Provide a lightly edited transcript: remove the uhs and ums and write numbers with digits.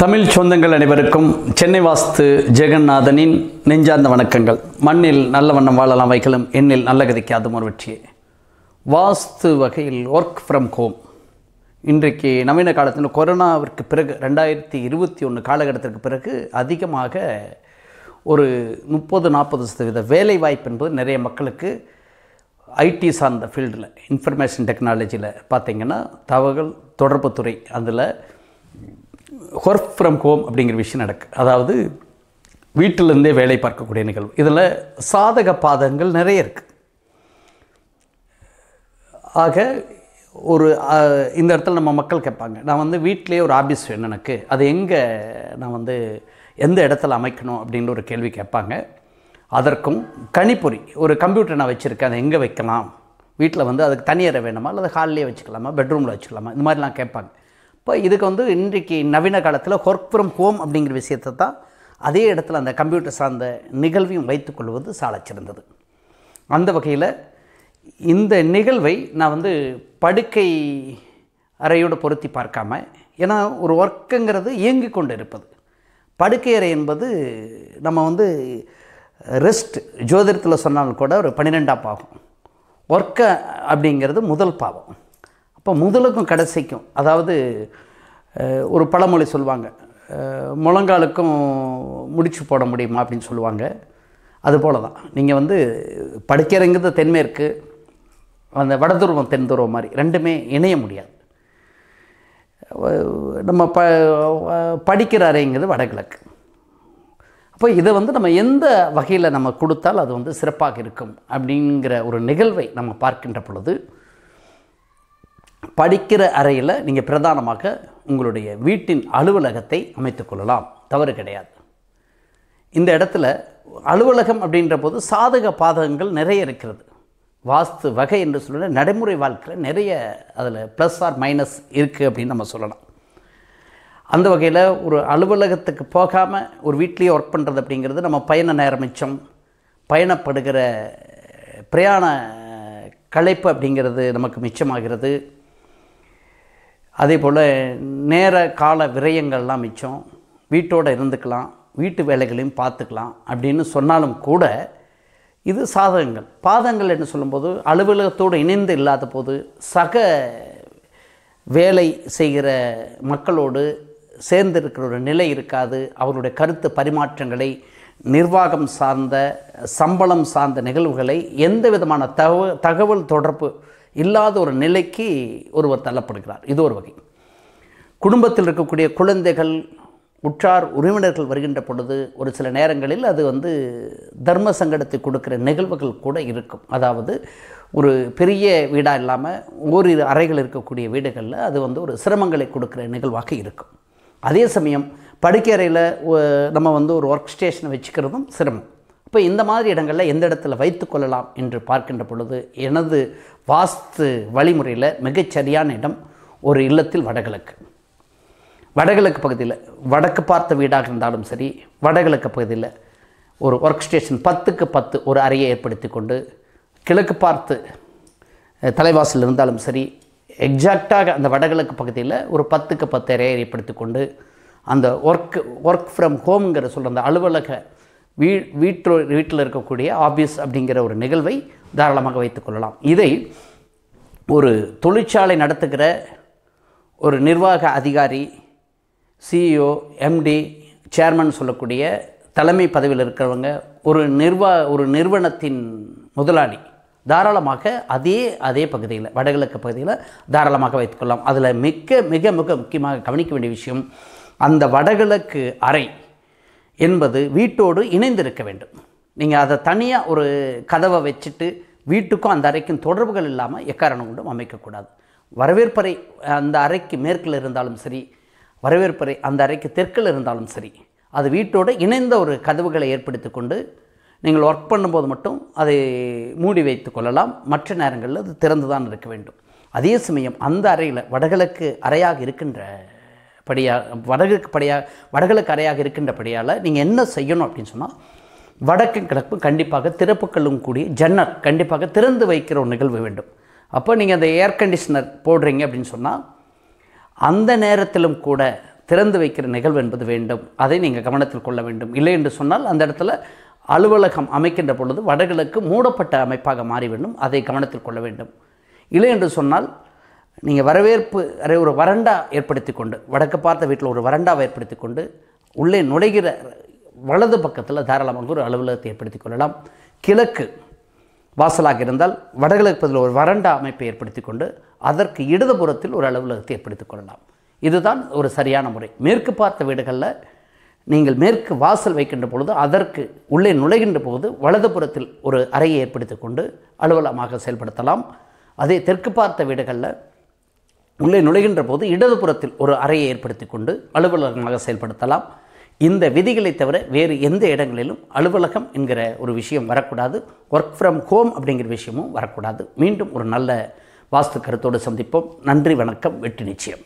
தமிழ் சொந்தங்கள் அனைவருக்கும் சென்னை வாஸ்து ஜெகநாதனின் நெஞ்சார்ந்த வணக்கங்கள். மண்ணில் நல்ல வண்ணம் வாழலாம் வைக்கலும் எண்ணில் நல்ல கதிக்கு அதுவும் ஒரு வெற்றியே. வாஸ்து வகையில் ஒர்க் ஃப்ரம் ஹோம் இன்றைக்கு நவீன காலத்தில் கொரோனாவிற்கு பிறகு 2021 காலகட்டத்திற்கு பிறகு அதிகமாக ஒரு 30-40% வேலை வாய்ப்பு என்பது நிறைய மக்களுக்கு ஐடி சார்ந்த ஃபீல்டில் இன்ஃபர்மேஷன் டெக்னாலஜியில் பார்த்திங்கன்னா தகவல் தொடர்புத்துறை அதில் ஒர்க் ஃப்ரம் ஹோம் அப்படிங்கிற விஷயம் நடக்கு. அதாவது வீட்டிலேருந்தே வேலை பார்க்கக்கூடிய நிகழ்வு. இதில் சாதக பாதகங்கள் நிறைய இருக்குது. ஆக ஒரு இந்த இடத்துல நம்ம மக்கள் கேட்பாங்க, நான் வீட்டிலேயே ஒரு ஆஃபீஸ் வேணும் எனக்கு, அது எங்கே நான் எந்த இடத்துல அமைக்கணும் அப்படின்ற ஒரு கேள்வி கேட்பாங்க. அதற்கும் கணிப்பொறி ஒரு கம்ப்யூட்டர் நான் வச்சுருக்கேன், அதை எங்கே வைக்கலாம், வீட்டில் அதுக்கு தனியறை வேணுமா அல்லது ஹால்லேயே வச்சுக்கலாமா, பெட்ரூமில் வச்சுக்கலாமா, இந்த மாதிரிலாம் கேட்பாங்க. இப்போ இதுக்கு இன்றைக்கி நவீன காலத்தில் ஒர்க் ஃப்ரம் ஹோம் அப்படிங்கிற விஷயத்தை தான் அதே இடத்துல அந்த கம்ப்யூட்டர் சார்ந்த நிகழ்வையும் வைத்துக்கொள்வது சாலச்சிறந்தது. அந்த வகையில் இந்த நிகழ்வை நான் படுக்கை அறையோடு பொருத்தி பார்க்காம, ஏன்னா ஒரு ஒர்க்குங்கிறது இயங்கி கொண்டு இருப்பது, படுக்கை அறை என்பது நம்ம ரெஸ்ட் ஜோதிடத்தில் சொன்னாலும் கூட ஒரு 12ஆம் பாவம், ஒர்க்கு அப்படிங்கிறது முதல் பாவம். அப்போ முதலுக்கும் கடைசிக்கும், அதாவது ஒரு பழமொழி சொல்லுவாங்க, முழங்காலுக்கும் முடிச்சு போட முடியுமா அப்படின்னு சொல்லுவாங்க. அதுபோல தான் நீங்கள் படுக்கையறைங்கிறது தென்மேற்கு, அந்த வடதுருவம் தென்துருவம் மாதிரி ரெண்டுமே இணைய முடியாது. நம்ம படிக்கிற அறைங்கிறது வடகிழக்கு. அப்போ இதை நம்ம எந்த வகையில் நம்ம கொடுத்தால் அது சிறப்பாக இருக்கும் அப்படிங்கிற ஒரு நிகழ்வை நம்ம பார்க்கின்ற பொழுது, படிக்கிற அறையில் நீங்கள் பிரதானமாக உங்களுடைய வீட்டின் அலுவலகத்தை அமைத்து கொள்ளலாம், தவறு கிடையாது. இந்த இடத்துல அலுவலகம் அப்படின்ற போது சாதக பாதகங்கள் நிறைய இருக்கிறது. வாஸ்து வகை என்று சொல்ல நடைமுறை வாழ்க்கையில் நிறைய அதில் ப்ளஸ் ஆர் மைனஸ் இருக்குது அப்படின்னு நம்ம சொல்லலாம். அந்த வகையில் ஒரு அலுவலகத்துக்கு போகாமல் ஒரு வீட்லேயே ஒர்க் பண்ணுறது அப்படிங்கிறது நம்ம பயண நேரம் மிச்சம், பயணப்படுகிற பிரயாண களைப்பு அப்படிங்கிறது நமக்கு மிச்சமாகிறது. அதே போல் நேர கால விரயங்கள்லாம் மிச்சம், வீட்டோடு இருந்துக்கலாம், வீட்டு வேலைகளையும் பார்த்துக்கலாம் அப்படின்னு சொன்னாலும் கூட இது சாதகங்கள். பாதகங்கள் என்று சொல்லும்போது அலுவலகத்தோடு இணைந்து இல்லாத போது சக வேலை செய்கிற மக்களோடு சேர்ந்து இருக்கிற ஒரு நிலை இருக்காது. அவருடைய கருத்து பரிமாற்றங்களை, நிர்வாகம் சார்ந்த சம்பளம் சார்ந்த நிகழ்வுகளை எந்த விதமான தகவல் தொடர்பு இல்லாத ஒரு நிலைக்கு ஒருவர் தள்ளப்படுகிறார். இது ஒரு வகை. குடும்பத்தில் இருக்கக்கூடிய குழந்தைகள், உற்றார் உறவினர்கள் வருகின்ற பொழுது ஒரு சில நேரங்களில் அது தர்ம சங்கடத்தை கொடுக்கிற நிகழ்வுகள் கூட இருக்கும். அதாவது ஒரு பெரிய வீடாக இல்லாமல் ஓரிரு அறைகள் இருக்கக்கூடிய வீடுகளில் அது ஒரு சிரமங்களை கொடுக்குற நிகழ்வாக இருக்கும். அதே சமயம் படுக்கை அறையில் நம்ம ஒரு ஒர்க் ஸ்டேஷனை வச்சுக்கிறதும் சிரமம். இப்போ இந்த மாதிரி இடங்களில் எந்த இடத்துல வைத்து கொள்ளலாம் என்று பார்க்கின்ற பொழுது, எனது வாஸ்து வழிமுறையில் மிகச்சரியான இடம் ஒரு இல்லத்தில் வடகிழக்கு. வடகிழக்கு பகுதியில் வடக்கு பார்த்த வீடாக இருந்தாலும் சரி, வடகிழக்கு பகுதியில் ஒரு ஒர்க் ஸ்டேஷன் 10க்கு 10 ஒரு அறையை ஏற்படுத்தி கொண்டு, கிழக்கு பார்த்து தலைவாசல் இருந்தாலும் சரி, எக்ஸாக்டாக அந்த வடகிழக்கு பகுதியில் ஒரு 10க்கு 10 அறையை ஏற்படுத்தி கொண்டு அந்த ஒர்க் ஃப்ரம் ஹோம்ங்கிற சொல்கிற அந்த அலுவலக வீட்டில் இருக்கக்கூடிய ஆஃபீஸ் அப்படிங்கிற ஒரு நிகழ்வை தாராளமாக வைத்துக்கொள்ளலாம். இதை ஒரு தொழிற்சாலை நடத்துகிற ஒரு நிர்வாக அதிகாரி, சிஇஓ, எம்டி, சேர்மன் சொல்லக்கூடிய தலைமை பதவியில் இருக்கிறவங்க, ஒரு நிறுவனத்தின் முதலாளி தாராளமாக அதே பகுதியில் வடகிழக்கு பகுதியில் தாராளமாக வைத்துக்கொள்ளலாம். அதில் மிக மிக மிக முக்கியமாக கவனிக்க வேண்டிய விஷயம், அந்த வடகிழக்கு அறை என்பது வீட்டோடு இணைந்திருக்க வேண்டும். நீங்கள் அதை தனியாக ஒரு கதவை வச்சுட்டு வீட்டுக்கும் அந்த அறைக்கும் தொடர்புகள் இல்லாமல் எக்காரணம் கொண்டும் அமைக்கக்கூடாது. வரவேற்பறை அந்த அறைக்கு மேற்கில் இருந்தாலும் சரி, வரவேற்பறை அந்த அறைக்கு தெற்கில் இருந்தாலும் சரி, அது வீட்டோடு இணைந்த ஒரு கதவுகளை ஏற்படுத்தி கொண்டு நீங்கள் ஒர்க் பண்ணும்போது மட்டும் அதை மூடி வைத்து கொள்ளலாம். மற்ற நேரங்களில் அது திறந்து தான் இருக்க வேண்டும். அதே சமயம் அந்த அறையில் வடகிழக்கு அறையாக இருக்கின்ற வடகிழக்கு அறையாக இருக்கின்றபடியால் நீங்கள் என்ன செய்யணும் அப்படின்னு சொன்னால், வடக்கு கிழக்கு கண்டிப்பாக திறப்புக்களும் கூடிய ஜன்னல் கண்டிப்பாக திறந்து வைக்கிற ஒரு நிகழ்வு வேண்டும். அப்போ நீங்கள் அந்த ஏர் கண்டிஷனர் போடுறீங்க அப்படின்னு சொன்னால் அந்த நேரத்திலும் கூட திறந்து வைக்கிற நிகழ்வு என்பது வேண்டும். அதை நீங்கள் கவனத்தில் கொள்ள வேண்டும். இல்லை என்று சொன்னால் அந்த இடத்துல அலுவலகம் அமைக்கின்ற பொழுது வடகிழக்கு மூடப்பட்ட அமைப்பாக மாறி வேண்டும். அதை கவனத்தில் கொள்ள வேண்டும். இல்லை என்று சொன்னால் நீங்கள் வரவேற்பு அறை ஒரு வரண்டா ஏற்படுத்தி கொண்டு, வடக்கு பார்த்த வீட்டில் ஒரு வரண்டாவை ஏற்படுத்தி கொண்டு உள்ளே நுழைகிற வலது பக்கத்தில் தாராளமாக ஒரு அலுவலகத்தை ஏற்படுத்தி கொள்ளலாம். கிழக்கு வாசலாக இருந்தால் வடகிழக்கு பகுதியில் ஒரு வரண்டா அமைப்பை ஏற்படுத்தி கொண்டு அதற்கு இடதுபுறத்தில் ஒரு அலுவலகத்தை ஏற்படுத்தி கொள்ளலாம். இதுதான் ஒரு சரியான முறை. மேற்கு பார்த்த வீடுகளில் நீங்கள் மேற்கு வாசல் வைக்கின்ற பொழுது அதற்கு உள்ளே நுழைகின்ற போது வலதுபுறத்தில் ஒரு அறையை ஏற்படுத்தி கொண்டு அலுவலகமாக செயல்படுத்தலாம். அதே தெற்கு பார்த்த வீடுகளில் உள்ளே நுழைகின்ற போது இடதுபுறத்தில் ஒரு அறையை ஏற்படுத்தி கொண்டு அலுவலகமாக செயல்படுத்தலாம். இந்த விதிகளை தவிர வேறு எந்த இடங்களிலும் அலுவலகம் என்கிற ஒரு விஷயம் வரக்கூடாது. ஒர்க் ஃப்ரம் ஹோம் அப்படிங்கிற விஷயமும் வரக்கூடாது. மீண்டும் ஒரு நல்ல வாஸ்து கருத்தோடு சந்திப்போம். நன்றி, வணக்கம், வெற்றி நிச்சயம்.